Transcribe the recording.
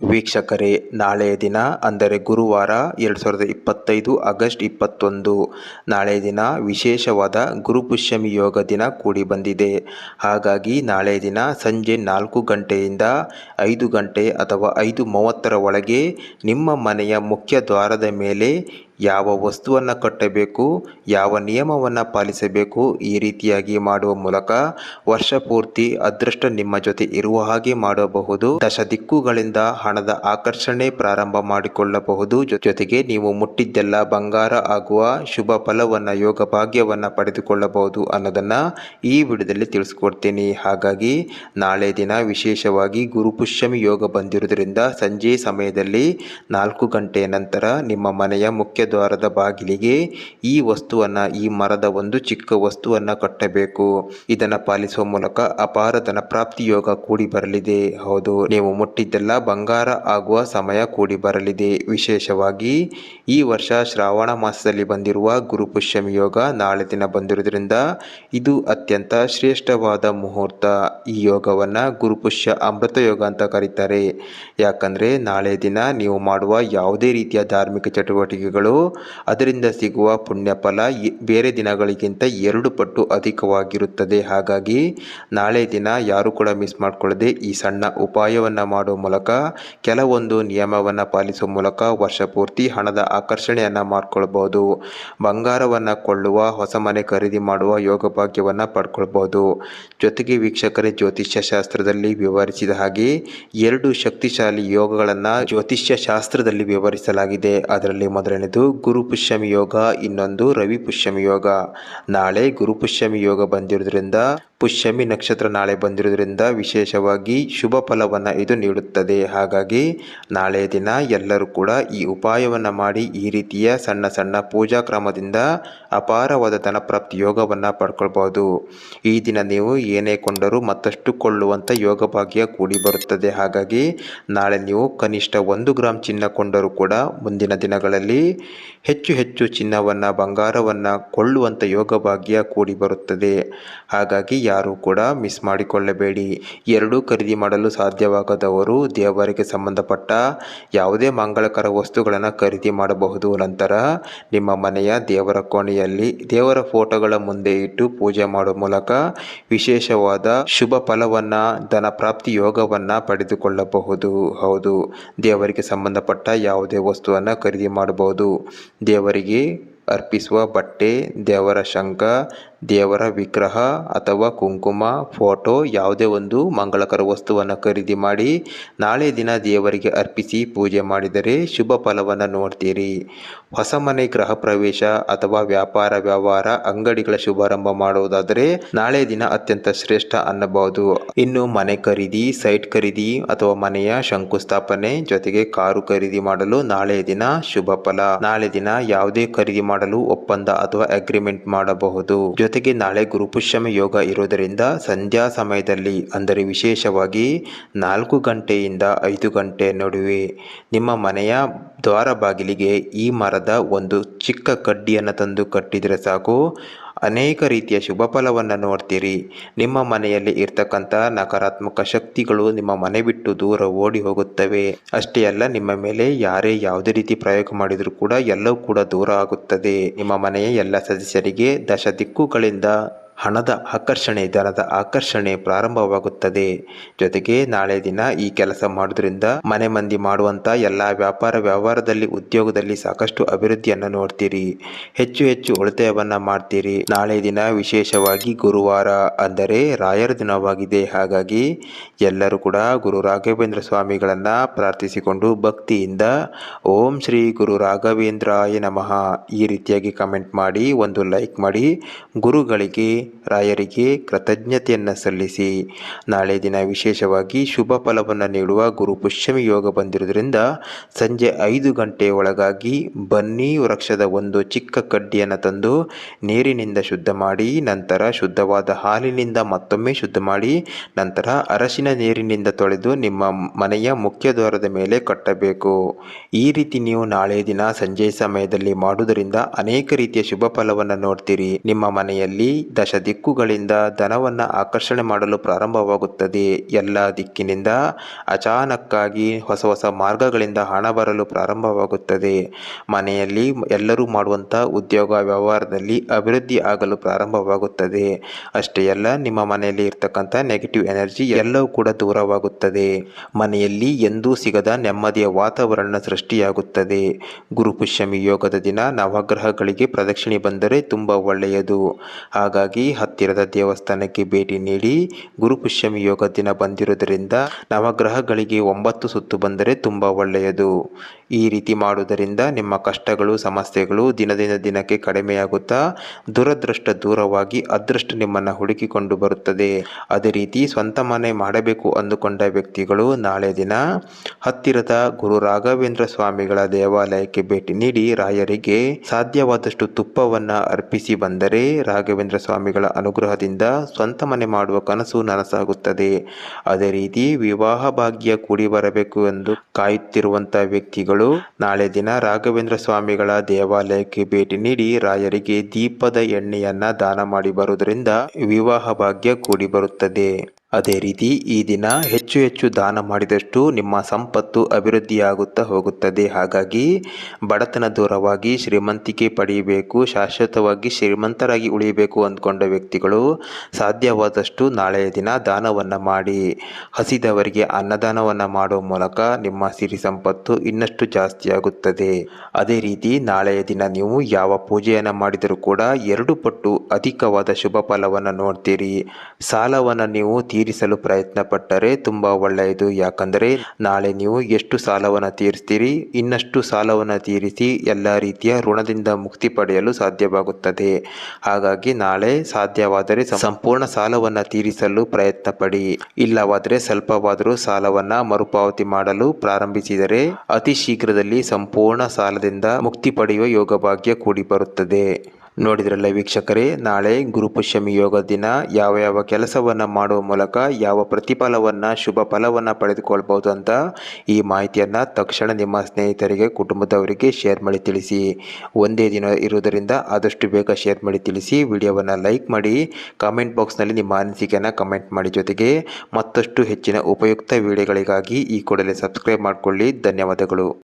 ವೀಕ್ಷಕರೇ, ನಾಳೆಯ ದಿನ ಅಂದರೆ ಗುರುವಾರ 2025 ಆಗಸ್ಟ್ 21 ನಾಳೆಯ ದಿನ ವಿಶೇಷವಾದ ಗುರುಪುಷ್ಯಮಿ ಯೋಗ ದಿನ ಕೂಡಿ ಬಂದಿದೆ. ಹಾಗಾಗಿ ನಾಳೆಯ ದಿನ ಸಂಜೆ 4 ಗಂಟೆಯಿಂದ 5 ಗಂಟೆ ಅಥವಾ 5:30 ಒಳಗೆ ನಿಮ್ಮ ಮನೆಯ ಮುಖ್ಯ ದ್ವಾರದ ಮೇಲೆ ಯಾವ ವಸ್ತುವನ್ನು ಕಟ್ಟಬೇಕು, ಯಾವ ನಿಯಮವನ್ನು ಪಾಲಿಸಬೇಕು, ಈ ರೀತಿಯಾಗಿ ಮಾಡುವ ಮೂಲಕ ವರ್ಷ ಪೂರ್ತಿ ಅದೃಷ್ಟ ನಿಮ್ಮ ಜೊತೆ ಇರುವ ಹಾಗೆ ಮಾಡಬಹುದು. ದಶ ದಿಕ್ಕುಗಳಿಂದ ಹಣದ ಆಕರ್ಷಣೆ ಪ್ರಾರಂಭ ಮಾಡಿಕೊಳ್ಳಬಹುದು. ಜೊತೆಗೆ ನೀವು ಮುಟ್ಟಿದ್ದೆಲ್ಲ ಬಂಗಾರ ಆಗುವ ಶುಭ ಫಲವನ್ನು, ಯೋಗ ಭಾಗ್ಯವನ್ನು ಪಡೆದುಕೊಳ್ಳಬಹುದು ಅನ್ನೋದನ್ನ ಈ ವಿಡಿಯೋದಲ್ಲಿ ತಿಳಿಸ್ಕೊಡ್ತೀನಿ. ಹಾಗಾಗಿ ನಾಳೆ ದಿನ ವಿಶೇಷವಾಗಿ ಗುರುಪುಷ್ಯಮಿ ಯೋಗ ಬಂದಿರುವುದರಿಂದ ಸಂಜೆ ಸಮಯದಲ್ಲಿ 4 ಗಂಟೆಯ ನಂತರ ನಿಮ್ಮ ಮನೆಯ ಮುಖ್ಯ ದ್ವಾರದ ಬಾಗಿಲಿಗೆ ಈ ವಸ್ತುವನ್ನ, ಈ ಮರದ ಒಂದು ಚಿಕ್ಕ ವಸ್ತುವನ್ನ ಕಟ್ಟಬೇಕು. ಇದನ್ನ ಪಾಲಿಸುವ ಮೂಲಕ ಅಪಾರ ಧನ ಪ್ರಾಪ್ತಿ ಯೋಗ ಕೂಡಿ ಬರಲಿದೆ. ಹೌದು, ನೀವು ಮುಟ್ಟಿದ್ದೆಲ್ಲ ಬಂಗಾರ ಆಗುವ ಸಮಯ ಕೂಡಿ ಬರಲಿದೆ. ವಿಶೇಷವಾಗಿ ಈ ವರ್ಷ ಶ್ರಾವಣ ಮಾಸದಲ್ಲಿ ಬಂದಿರುವ ಗುರುಪುಷ್ಯಮಿ ಯೋಗ ನಾಳೆ ದಿನ ಬಂದಿರುವುದರಿಂದ ಇದು ಅತ್ಯಂತ ಶ್ರೇಷ್ಠವಾದ ಮುಹೂರ್ತ. ಈ ಯೋಗವನ್ನ ಗುರುಪುಷ್ಯ ಅಮೃತ ಯೋಗ ಅಂತ ಕರೀತಾರೆ. ಯಾಕಂದ್ರೆ ನಾಳೆ ದಿನ ನೀವು ಮಾಡುವ ಯಾವುದೇ ರೀತಿಯ ಧಾರ್ಮಿಕ ಚಟುವಟಿಕೆಗಳು, ಅದರಿಂದ ಸಿಗುವ ಪುಣ್ಯ ಫಲ ಬೇರೆ ದಿನಗಳಿಗಿಂತ 2 ಪಟ್ಟು ಅಧಿಕವಾಗಿರುತ್ತದೆ. ಹಾಗಾಗಿ ನಾಳೆ ದಿನ ಯಾರು ಕೂಡ ಮಿಸ್ ಮಾಡಿಕೊಳ್ಳದೆ ಈ ಸಣ್ಣ ಉಪಾಯವನ್ನು ಮಾಡುವ ಮೂಲಕ, ಕೆಲವೊಂದು ನಿಯಮವನ್ನು ಪಾಲಿಸುವ ಮೂಲಕ ವರ್ಷ ಪೂರ್ತಿ ಹಣದ ಆಕರ್ಷಣೆಯನ್ನು ಮಾಡಿಕೊಳ್ಬಹುದು. ಬಂಗಾರವನ್ನು ಕೊಳ್ಳುವ, ಹೊಸ ಮನೆ ಖರೀದಿ ಮಾಡುವ ಯೋಗ ಭಾಗ್ಯವನ್ನು ಪಡ್ಕೊಳ್ಬಹುದು. ಜೊತೆಗೆ ವೀಕ್ಷಕರೇ, ಜ್ಯೋತಿಷ್ಯ ಶಾಸ್ತ್ರದಲ್ಲಿ ವಿವರಿಸಿದ ಹಾಗೆ 2 ಶಕ್ತಿಶಾಲಿ ಯೋಗಗಳನ್ನು ಜ್ಯೋತಿಷ್ಯ ಶಾಸ್ತ್ರದಲ್ಲಿ ವಿವರಿಸಲಾಗಿದೆ. ಅದರಲ್ಲಿ ಮೊದಲನೇದು ಗುರುಪುಷ್ಯಮಿ ಯೋಗ, ಇನ್ನೊಂದು ರವಿ ಪುಷ್ಯಮಿ ಯೋಗ. ನಾಳೆ ಗುರುಪುಷ್ಯಮಿ ಯೋಗ ಬಂದಿರುವುದರಿಂದ, ಪುಷ್ಯಮಿ ನಕ್ಷತ್ರ ನಾಳೆ ಬಂದಿರುವುದರಿಂದ ವಿಶೇಷವಾಗಿ ಶುಭ ಫಲವನ್ನು ಇದು ನೀಡುತ್ತದೆ. ಹಾಗಾಗಿ ನಾಳೆಯ ದಿನ ಎಲ್ಲರೂ ಕೂಡ ಈ ಉಪಾಯವನ್ನು ಮಾಡಿ ಈ ರೀತಿಯ ಸಣ್ಣ ಸಣ್ಣ ಪೂಜಾ ಕ್ರಮದಿಂದ ಅಪಾರವಾದ ಧನಪ್ರಾಪ್ತಿ ಯೋಗವನ್ನು ಪಡ್ಕೊಳ್ಬಹುದು. ಈ ದಿನ ನೀವು ಏನೇ ಕೊಂಡರೂ ಮತ್ತಷ್ಟು ಕೊಳ್ಳುವಂಥ ಯೋಗ ಭಾಗ್ಯ ಕೂಡಿ ಬರುತ್ತದೆ. ಹಾಗಾಗಿ ನಾಳೆ ನೀವು ಕನಿಷ್ಠ 1 ಗ್ರಾಂ ಚಿನ್ನ ಕೊಂಡರೂ ಕೂಡ ಮುಂದಿನ ದಿನಗಳಲ್ಲಿ ಹೆಚ್ಚು ಹೆಚ್ಚು ಚಿನ್ನವನ್ನು, ಬಂಗಾರವನ್ನು ಕೊಳ್ಳುವಂಥ ಯೋಗ ಭಾಗ್ಯ ಕೂಡಿ ಬರುತ್ತದೆ. ಹಾಗಾಗಿ ಯಾರೂ ಕೂಡ ಮಿಸ್ ಮಾಡಿಕೊಳ್ಳಬೇಡಿ. 2 ಖರೀದಿ ಮಾಡಲು ಸಾಧ್ಯವಾಗದವರು ದೇವರಿಗೆ ಸಂಬಂಧಪಟ್ಟ ಯಾವುದೇ ಮಂಗಳಕರ ವಸ್ತುಗಳನ್ನು ಖರೀದಿ ಮಾಡಬಹುದು. ನಂತರ ನಿಮ್ಮ ಮನೆಯ ದೇವರ ಕೋಣೆಯಲ್ಲಿ ದೇವರ ಫೋಟೋಗಳ ಮುಂದೆ ಇಟ್ಟು ಪೂಜೆ ಮಾಡುವ ಮೂಲಕ ವಿಶೇಷವಾದ ಶುಭ ಫಲವನ್ನು, ಧನ ಪ್ರಾಪ್ತಿ ಯೋಗವನ್ನು ಪಡೆದುಕೊಳ್ಳಬಹುದು. ಹೌದು, ದೇವರಿಗೆ ಸಂಬಂಧಪಟ್ಟ ಯಾವುದೇ ವಸ್ತುವನ್ನು ಖರೀದಿ ಮಾಡಬಹುದು. ದೇವರಿಗೆ ಅರ್ಪಿಸುವ ಬಟ್ಟೆ, ದೇವರ ಶಂಖ, ದೇವರ ವಿಗ್ರಹ ಅಥವಾ ಕುಂಕುಮ, ಫೋಟೋ, ಯಾವುದೇ ಒಂದು ಮಂಗಳಕರ ವಸ್ತುವನ್ನು ಖರೀದಿ ಮಾಡಿ ನಾಳೆ ದಿನ ದೇವರಿಗೆ ಅರ್ಪಿಸಿ ಪೂಜೆ ಮಾಡಿದರೆ ಶುಭ ಫಲವನ್ನು ನೋಡ್ತೀರಿ. ಹೊಸ ಮನೆ ಗೃಹ ಪ್ರವೇಶ ಅಥವಾ ವ್ಯಾಪಾರ ವ್ಯವಹಾರ, ಅಂಗಡಿಗಳ ಶುಭಾರಂಭ ಮಾಡುವುದಾದರೆ ನಾಳೆ ದಿನ ಅತ್ಯಂತ ಶ್ರೇಷ್ಠ ಅನ್ನಬಹುದು. ಇನ್ನು ಮನೆ ಖರೀದಿ, ಸೈಟ್ ಖರೀದಿ ಅಥವಾ ಮನೆಯ ಶಂಕುಸ್ಥಾಪನೆ, ಜೊತೆಗೆ ಕಾರು ಖರೀದಿ ಮಾಡಲು ನಾಳೆಯ ದಿನ ಶುಭ ಫಲ. ನಾಳೆ ದಿನ ಯಾವುದೇ ಖರೀದಿ ಮಾಡಲು ಒಪ್ಪಂದ ಅಥವಾ ಅಗ್ರಿಮೆಂಟ್ ಮಾಡಬಹುದು. ಜೊತೆಗೆ ನಾಳೆ ಗುರುಪುಷ್ಯಮಿ ಯೋಗ ಇರುವುದರಿಂದ ಸಂಧ್ಯಾ ಸಮಯದಲ್ಲಿ, ಅಂದರೆ ವಿಶೇಷವಾಗಿ 4 ಗಂಟೆಯಿಂದ 5 ಗಂಟೆ ನಡುವೆ ನಿಮ್ಮ ಮನೆಯ ದ್ವಾರ ಬಾಗಿಲಿಗೆ ಈ ಮರದ ಒಂದು ಚಿಕ್ಕ ಕಡ್ಡಿಯನ್ನು ತಂದು ಕಟ್ಟಿದರೆ ಸಾಕು, ಅನೇಕ ರೀತಿಯ ಶುಭ ಫಲವನ್ನು ನೋಡ್ತೀರಿ. ನಿಮ್ಮ ಮನೆಯಲ್ಲಿ ಇರ್ತಕ್ಕಂಥ ನಕಾರಾತ್ಮಕ ಶಕ್ತಿಗಳು ನಿಮ್ಮ ಮನೆ ಬಿಟ್ಟು ದೂರ ಓಡಿ ಹೋಗುತ್ತವೆ. ಅಷ್ಟೇ ಅಲ್ಲ, ನಿಮ್ಮ ಮೇಲೆ ಯಾರೇ ಯಾವುದೇ ರೀತಿ ಪ್ರಯೋಗ ಮಾಡಿದರೂ ಕೂಡ ಎಲ್ಲವೂ ಕೂಡ ದೂರ ಆಗುತ್ತದೆ. ನಿಮ್ಮ ಮನೆಯ ಎಲ್ಲ ಸದಸ್ಯರಿಗೆ ದಶ ದಿಕ್ಕುಗಳಿಂದ ಹಣದ ಆಕರ್ಷಣೆ, ಧನದ ಆಕರ್ಷಣೆ ಪ್ರಾರಂಭವಾಗುತ್ತದೆ. ಜೊತೆಗೆ ನಾಳೆ ದಿನ ಈ ಕೆಲಸ ಮಾಡೋದ್ರಿಂದ ಮನೆ ಮಂದಿ ಮಾಡುವಂಥ ಎಲ್ಲ ವ್ಯಾಪಾರ ವ್ಯವಹಾರದಲ್ಲಿ, ಉದ್ಯೋಗದಲ್ಲಿ ಸಾಕಷ್ಟು ಅಭಿವೃದ್ಧಿಯನ್ನು ನೋಡ್ತೀರಿ. ಹೆಚ್ಚು ಹೆಚ್ಚು ಉಳಿತಾಯವನ್ನು ಮಾಡ್ತೀರಿ. ನಾಳೆ ದಿನ ವಿಶೇಷವಾಗಿ ಗುರುವಾರ, ಅಂದರೆ ರಾಯರ ದಿನವಾಗಿದೆ. ಹಾಗಾಗಿ ಎಲ್ಲರೂ ಕೂಡ ಗುರು ರಾಘವೇಂದ್ರ ಸ್ವಾಮಿಗಳನ್ನು ಪ್ರಾರ್ಥಿಸಿಕೊಂಡು ಭಕ್ತಿಯಿಂದ ಓಂ ಶ್ರೀ ಗುರು ರಾಘವೇಂದ್ರಾಯ ನಮಃ ಈ ರೀತಿಯಾಗಿ ಕಮೆಂಟ್ ಮಾಡಿ, ಒಂದು ಲೈಕ್ ಮಾಡಿ, ಗುರುಗಳಿಗೆ, ರಾಯರಿಗೆ ಕೃತಜ್ಞತೆಯನ್ನು ಸಲ್ಲಿಸಿ. ನಾಳೆ ದಿನ ವಿಶೇಷವಾಗಿ ಶುಭ ಫಲವನ್ನು ನೀಡುವ ಗುರುಪುಷ್ಯಮಿ ಯೋಗ ಬಂದಿರುವುದರಿಂದ ಸಂಜೆ 5 ಗಂಟೆ ಒಳಗಾಗಿ ಬನ್ನಿ ವೃಕ್ಷದ ಒಂದು ಚಿಕ್ಕ ಕಡ್ಡಿಯನ್ನು ತಂದು ನೀರಿನಿಂದ ಶುದ್ಧ ಮಾಡಿ, ನಂತರ ಶುದ್ಧವಾದ ಹಾಲಿನಿಂದ ಮತ್ತೊಮ್ಮೆ ಶುದ್ಧ ಮಾಡಿ, ನಂತರ ಅರಶಿನ ನೀರಿನಿಂದ ತೊಳೆದು ನಿಮ್ಮ ಮನೆಯ ಮುಖ್ಯ ದ್ವಾರದ ಮೇಲೆ ಕಟ್ಟಬೇಕು. ಈ ರೀತಿ ನೀವು ನಾಳೆ ದಿನ ಸಂಜೆ ಸಮಯದಲ್ಲಿ ಮಾಡುವುದರಿಂದ ಅನೇಕ ರೀತಿಯ ಶುಭ ಫಲವನ್ನು ನೋಡ್ತೀರಿ. ನಿಮ್ಮ ಮನೆಯಲ್ಲಿ ದಶ ದಿಕ್ಕುಗಳಿಂದ ಧನವನ್ನು ಆಕರ್ಷಣೆ ಮಾಡಲು ಪ್ರಾರಂಭವಾಗುತ್ತದೆ. ಎಲ್ಲ ದಿಕ್ಕಿನಿಂದ ಅಚಾನಕ್ಕಾಗಿ ಹೊಸ ಹೊಸ ಮಾರ್ಗಗಳಿಂದ ಹಣ ಬರಲು ಪ್ರಾರಂಭವಾಗುತ್ತದೆ. ಮನೆಯಲ್ಲಿ ಎಲ್ಲರೂ ಮಾಡುವಂಥ ಉದ್ಯೋಗ ವ್ಯವಹಾರದಲ್ಲಿ ಅಭಿವೃದ್ಧಿ ಆಗಲು ಪ್ರಾರಂಭವಾಗುತ್ತದೆ. ಅಷ್ಟೇ ಅಲ್ಲ, ನಿಮ್ಮ ಮನೆಯಲ್ಲಿ ಇರ್ತಕ್ಕಂಥ ನೆಗೆಟಿವ್ ಎನರ್ಜಿ ಎಲ್ಲವೂ ಕೂಡ ದೂರವಾಗುತ್ತದೆ. ಮನೆಯಲ್ಲಿ ಎಂದೂ ಸಿಗದ ನೆಮ್ಮದಿಯ ವಾತಾವರಣ ಸೃಷ್ಟಿಯಾಗುತ್ತದೆ. ಗುರುಪುಷ್ಯಮಿ ಯೋಗದ ದಿನ ನವಗ್ರಹಗಳಿಗೆ ಪ್ರದಕ್ಷಿಣೆ ಬಂದರೆ ತುಂಬ ಒಳ್ಳೆಯದು. ಹಾಗಾಗಿ ಹತ್ತಿರದ ದೇವಸ್ಥಾನಕ್ಕೆ ಭೇಟಿ ನೀಡಿ, ಗುರುಪುಷ್ಯಮಿ ಯೋಗ ದಿನ ಬಂದಿರುವುದರಿಂದ ನವಗ್ರಹಗಳಿಗೆ 9 ಸುತ್ತು ಬಂದರೆ ತುಂಬ ಒಳ್ಳೆಯದು. ಈ ರೀತಿ ಮಾಡುವುದರಿಂದ ನಿಮ್ಮ ಕಷ್ಟಗಳು, ಸಮಸ್ಯೆಗಳು ದಿನದಿಂದ ದಿನಕ್ಕೆ ಕಡಿಮೆಯಾಗುತ್ತಾ ದುರದೃಷ್ಟ ದೂರವಾಗಿ ಅದೃಷ್ಟ ನಿಮ್ಮನ್ನು ಹುಡುಕಿಕೊಂಡು ಬರುತ್ತದೆ. ಅದೇ ರೀತಿ ಸ್ವಂತ ಮನೆ ಮಾಡಬೇಕು ಅಂದುಕೊಂಡ ವ್ಯಕ್ತಿಗಳು ನಾಳೆ ದಿನ ಹತ್ತಿರದ ಗುರು ರಾಘವೇಂದ್ರ ಸ್ವಾಮಿಗಳ ದೇವಾಲಯಕ್ಕೆ ಭೇಟಿ ನೀಡಿ ರಾಯರಿಗೆ ಸಾಧ್ಯವಾದಷ್ಟು ತುಪ್ಪವನ್ನು ಅರ್ಪಿಸಿ ಬಂದರೆ ರಾಘವೇಂದ್ರ ಸ್ವಾಮಿಗಳ ಅನುಗ್ರಹದಿಂದ ಸ್ವಂತ ಮನೆ ಮಾಡುವ ಕನಸು ನನಸಾಗುತ್ತದೆ. ಅದೇ ರೀತಿ ವಿವಾಹ ಭಾಗ್ಯ ಕೂಡಿ ಬರಬೇಕು ಎಂದು ಕಾಯುತ್ತಿರುವಂಥ ವ್ಯಕ್ತಿಗಳು ನಾಳೆ ದಿನ ರಾಘವೇಂದ್ರ ಸ್ವಾಮಿಗಳ ದೇವಾಲಯಕ್ಕೆ ಭೇಟಿ ನೀಡಿ ರಾಯರಿಗೆ ದೀಪದ ಎಣ್ಣೆಯನ್ನ ದಾನ ಮಾಡಿ ಬರುವುದರಿಂದ ವಿವಾಹ ಭಾಗ್ಯ ಕೂಡಿ ಬರುತ್ತದೆ. ಅದೇ ರೀತಿ ಈ ದಿನ ಹೆಚ್ಚು ಹೆಚ್ಚು ದಾನ ಮಾಡಿದಷ್ಟು ನಿಮ್ಮ ಸಂಪತ್ತು ಅಭಿವೃದ್ಧಿಯಾಗುತ್ತಾ ಹೋಗುತ್ತದೆ. ಹಾಗಾಗಿ ಬಡತನ ದೂರವಾಗಿ ಶ್ರೀಮಂತಿಕೆ ಪಡೆಯಬೇಕು, ಶಾಶ್ವತವಾಗಿ ಶ್ರೀಮಂತರಾಗಿ ಉಳಿಯಬೇಕು ಅಂದ್ಕೊಂಡ ವ್ಯಕ್ತಿಗಳು ಸಾಧ್ಯವಾದಷ್ಟು ನಾಳೆಯ ದಿನ ದಾನವನ್ನು ಮಾಡಿ, ಹಸಿದವರಿಗೆ ಅನ್ನದಾನವನ್ನು ಮಾಡುವ ಮೂಲಕ ನಿಮ್ಮ ಸಿರಿ ಸಂಪತ್ತು ಇನ್ನಷ್ಟು ಜಾಸ್ತಿಯಾಗುತ್ತದೆ. ಅದೇ ರೀತಿ ನಾಳೆಯ ದಿನ ನೀವು ಯಾವ ಪೂಜೆಯನ್ನು ಮಾಡಿದರೂ ಕೂಡ 2 ಪಟ್ಟು ಅಧಿಕವಾದ ಶುಭ ಫಲವನ್ನು ನೋಡ್ತೀರಿ. ಸಾಲವನ್ನು ನೀವು ತೀರಿಸಲು ಪ್ರಯತ್ನ ಪಟ್ಟರೆ ತುಂಬ ಒಳ್ಳೆಯದು. ಯಾಕಂದರೆ ನಾಳೆ ನೀವು ಎಷ್ಟು ಸಾಲವನ್ನು ತೀರಿಸ್ತೀರಿ, ಇನ್ನಷ್ಟು ಸಾಲವನ್ನು ತೀರಿಸಿ ಎಲ್ಲ ರೀತಿಯ ಋಣದಿಂದ ಮುಕ್ತಿ ಪಡೆಯಲು ಸಾಧ್ಯವಾಗುತ್ತದೆ. ಹಾಗಾಗಿ ನಾಳೆ ಸಾಧ್ಯವಾದರೆ ಸಂಪೂರ್ಣ ಸಾಲವನ್ನು ತೀರಿಸಲು ಪ್ರಯತ್ನ ಪಡಿ. ಇಲ್ಲವಾದರೆ ಸ್ವಲ್ಪವಾದರೂ ಸಾಲವನ್ನು ಮರುಪಾವತಿ ಮಾಡಲು ಪ್ರಾರಂಭಿಸಿದರೆ ಅತಿ ಶೀಘ್ರದಲ್ಲಿ ಸಂಪೂರ್ಣ ಸಾಲದಿಂದ ಮುಕ್ತಿ ಪಡೆಯುವ ಯೋಗ ಭಾಗ್ಯ ಕೂಡಿ ಬರುತ್ತದೆ. ನೋಡಿದ್ರಲ್ಲ ವೀಕ್ಷಕರೇ, ನಾಳೆ ಗುರುಪುಷ್ಯಮಿ ಯೋಗ ದಿನ ಯಾವ ಯಾವ ಕೆಲಸವನ್ನು ಮಾಡುವ ಮೂಲಕ ಯಾವ ಪ್ರತಿಫಲವನ್ನು, ಶುಭ ಫಲವನ್ನು ಪಡೆದುಕೊಳ್ಬೋದು ಅಂತ ಈ ಮಾಹಿತಿಯನ್ನು ತಕ್ಷಣ ನಿಮ್ಮ ಸ್ನೇಹಿತರಿಗೆ, ಕುಟುಂಬದವರಿಗೆ ಶೇರ್ ಮಾಡಿ ತಿಳಿಸಿ. ಒಂದೇ ದಿನ ಇರುವುದರಿಂದ ಆದಷ್ಟು ಬೇಗ ಶೇರ್ ಮಾಡಿ ತಿಳಿಸಿ. ವಿಡಿಯೋವನ್ನು ಲೈಕ್ ಮಾಡಿ, ಕಾಮೆಂಟ್ ಬಾಕ್ಸ್ನಲ್ಲಿ ನಿಮ್ಮ ಅನಿಸಿಕೆಯನ್ನು ಕಮೆಂಟ್ ಮಾಡಿ. ಜೊತೆಗೆ ಮತ್ತಷ್ಟು ಹೆಚ್ಚಿನ ಉಪಯುಕ್ತ ವಿಡಿಯೋಗಳಿಗಾಗಿ ಈ ಕೂಡಲೇ ಸಬ್ಸ್ಕ್ರೈಬ್ ಮಾಡಿಕೊಳ್ಳಿ. ಧನ್ಯವಾದಗಳು.